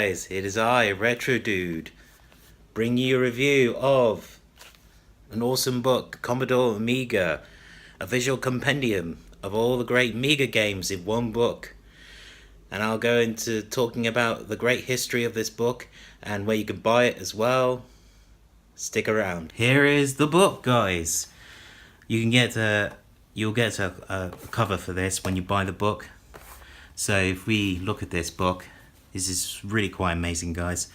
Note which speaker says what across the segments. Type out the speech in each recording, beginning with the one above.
Speaker 1: guys, it is I, Retro Dude, bringing you a review of an awesome book, Commodore AMIGA, a visual compendium of all the great Amiga games in one book. And I'll go into talking about the great history of this book and where you can buy it as well. Stick around. Here is the book, guys. You'll get a cover for this when you buy the book. So if we look at this book, this is really quite amazing, guys.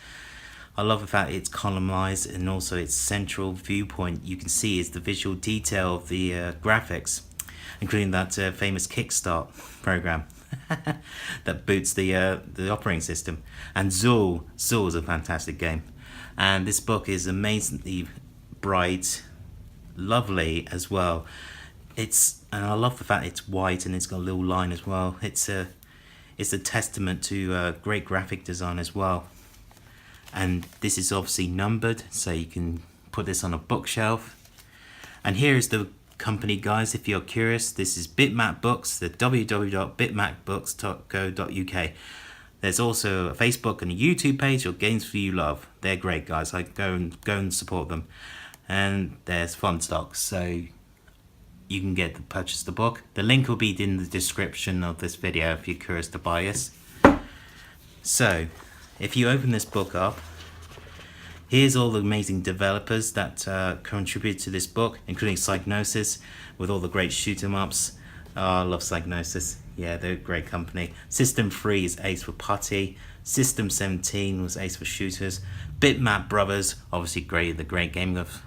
Speaker 1: I love the fact it's columnized and also its central viewpoint you can see is the visual detail of the graphics, including that famous Kickstart program that boots the operating system. And Zool is a fantastic game. And this book is amazingly bright, lovely as well. And I love the fact it's white and it's got a little line as well. It's a testament to great graphic design as well. And this is obviously numbered, so you can put this on a bookshelf. And here is the company, guys, if you're curious. This is Bitmap Books, the www.bitmapbooks.co.uk. There's also a Facebook and a YouTube page of Games for You Love. They're great, guys. I go and support them. And there's fun stock, so you can purchase the book. The link will be in the description of this video if you're curious to buy this. So, if you open this book up, here's all the amazing developers that contribute to this book, including Psygnosis, with all the great shoot 'em ups. Oh, I love Psygnosis. Yeah, they're a great company. System 3 is ace for putty. System 17 was ace for shooters. Bitmap Brothers, obviously the great game of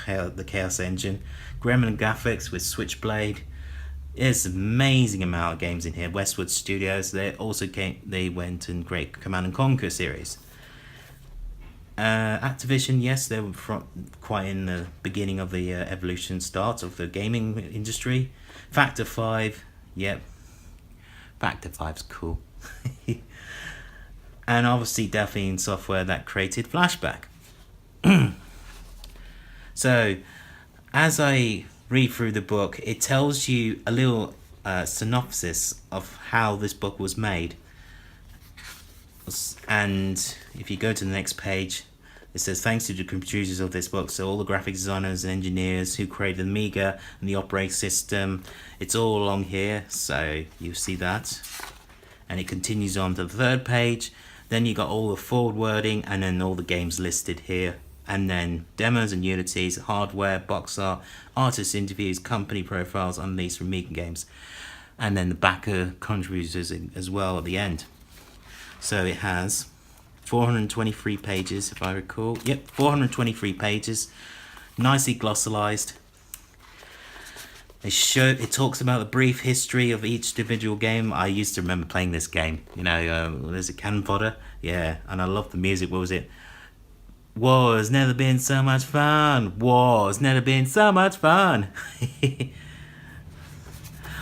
Speaker 1: the Chaos Engine. Gremlin Graphics with Switchblade. There's an amazing amount of games in here. Westwood Studios, they went in great Command and Conquer series. Activision, yes, they were quite in the beginning of the evolution start of the gaming industry. Factor 5, yep. Factor 5's cool. And obviously Delphine Software that created Flashback. So, as I read through the book, it tells you a little synopsis of how this book was made. And if you go to the next page, it says, thanks to the producers of this book, so all the graphic designers and engineers who created the Amiga and the operating system, it's all along here, so you see that. And it continues on to the third page. Then you got all the forward wording and then all the games listed here. And then demos and unities, hardware, box art, artist interviews, company profiles, unleashed from Amiga games. And then the backer contributors as well at the end. So it has 423 pages, if I recall. Yep, 423 pages, nicely glossarized. It talks about the brief history of each individual game. I used to remember playing this game. You know, there's a cannon fodder. Yeah, and I love the music. What was it? War's never been so much fun. War's never been so much fun.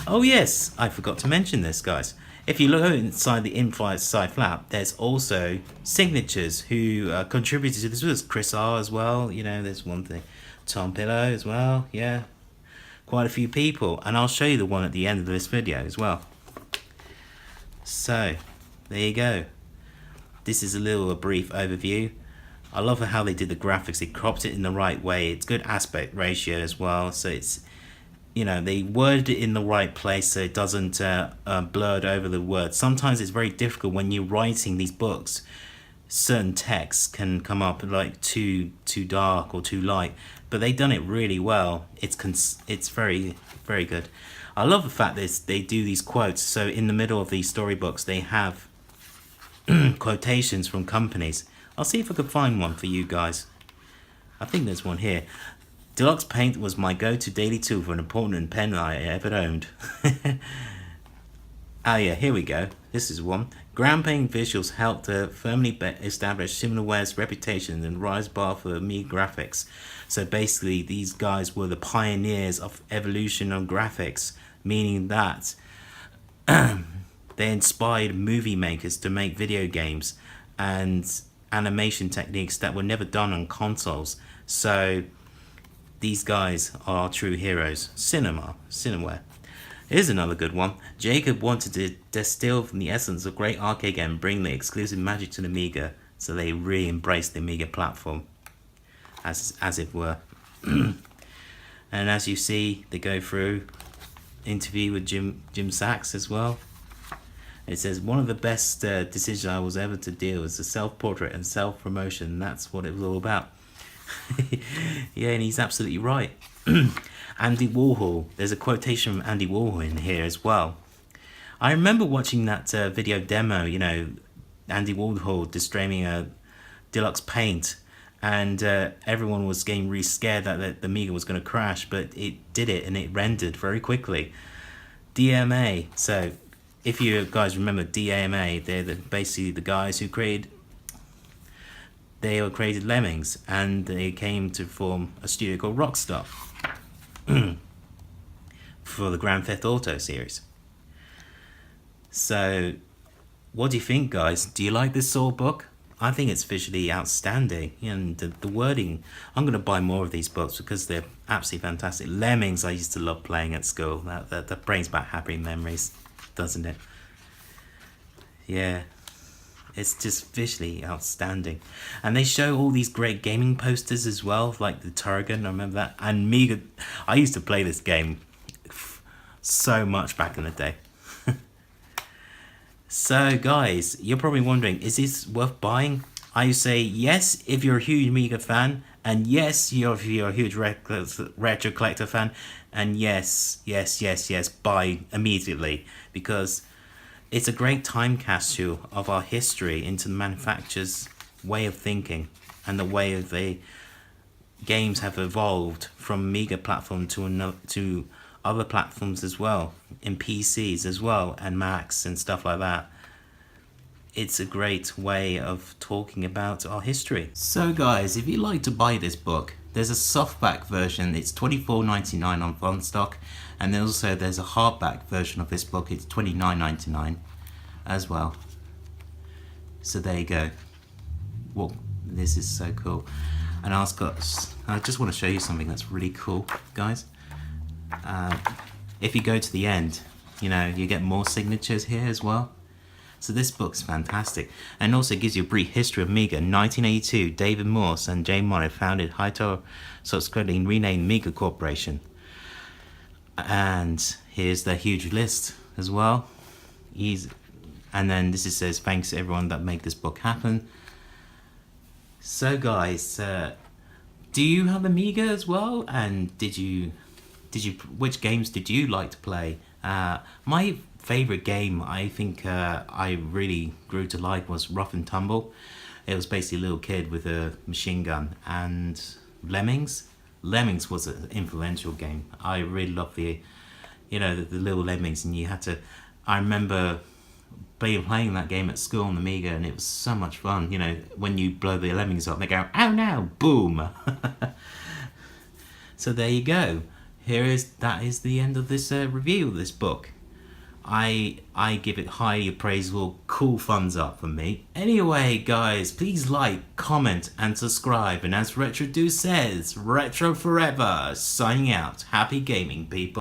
Speaker 1: Oh yes, I forgot to mention this, guys. If you look inside the in-flight side flap, there's also signatures who contributed to this. There's Chris R as well. You know, there's one thing. Tom Pillow as well. Yeah, quite a few people. And I'll show you the one at the end of this video as well. So, there you go. This is a brief overview. I love how they did the graphics. They cropped it in the right way. It's good aspect ratio as well. So it's, you know, they worded it in the right place so it doesn't blur over the words. Sometimes it's very difficult when you're writing these books. Certain texts can come up like too dark or too light, but they've done it really well. It's very, very good. I love the fact that they do these quotes. So in the middle of these storybooks, they have quotations from companies. I'll see if I can find one for you guys. I think there's one here. Deluxe Paint was my go-to daily tool for an important pen I ever owned. Oh yeah, here we go. This is one. Ground Paint Visuals helped to firmly establish Similarware's reputation and rise bar for Amiga graphics. So basically, these guys were the pioneers of evolution on graphics, meaning that they inspired movie makers to make video games and animation techniques that were never done on consoles. So these guys are true heroes. Cinemaware. Here's another good one. Jacob wanted to distill from the essence of great arcade game and bring the exclusive magic to the Amiga, so they really embraced the Amiga platform, as it were. And as you see, they go through interview with Jim Sachs as well. It says, one of the best decisions I was ever to deal was the self-portrait and self-promotion. That's what it was all about. Yeah, and he's absolutely right. Andy Warhol. There's a quotation from Andy Warhol in here as well. I remember watching that video demo, you know, Andy Warhol distributing a deluxe paint, and everyone was getting really scared that the Amiga was going to crash, but it did it, and it rendered very quickly. DMA. So if you guys remember DMA, they're basically the guys who created Lemmings, and they came to form a studio called Rockstar for the Grand Theft Auto series. So what do you think, guys? Do you like this Saw book? I think it's visually outstanding, and the wording, I'm going to buy more of these books because they're absolutely fantastic. Lemmings I used to love playing at school. That brings back happy memories, doesn't it? Yeah, it's just visually outstanding. And they show all these great gaming posters as well, like the Turrican, I remember that. And Amiga, I used to play this game so much back in the day. So guys, you're probably wondering, is this worth buying? I say yes if you're a huge Amiga fan, and yes if you're a huge retro collector fan, and yes, buy immediately, because it's a great time capsule of our history into the manufacturer's way of thinking and the way of the games have evolved from Amiga platform to other platforms as well, in PCs as well, and Macs and stuff like that. It's a great way of talking about our history. So guys, if you'd like to buy this book, there's a softback version. It's $24.99 on Funstock, and then also there's a hardback version of this book. It's $29.99 as well. So there you go. Well, this is so cool. And I just want to show you something that's really cool, guys. If you go to the end, you know, you get more signatures here as well. So this book's fantastic, and also gives you a brief history of Amiga. In 1982, David Morse and Jay Monet founded Hightower, subsequently renamed Amiga Corporation. And here's the huge list as well. And then this says, thanks to everyone that made this book happen. So guys, do you have Amiga as well? And which games did you like to play? My favorite game, I think I really grew to like, was Rough and Tumble. It was basically a little kid with a machine gun. And Lemmings was an influential game. I really loved the little lemmings, and you had to, I remember playing that game at school on the Amiga, and it was so much fun. You know, when you blow the lemmings up, they go, "Oh no!" Boom. So there you go. That is the end of this review of this book. I give it highly appraisable, cool thumbs up from me. Anyway, guys, please like, comment, and subscribe. And as Retro Do says, retro forever. Signing out. Happy gaming, people.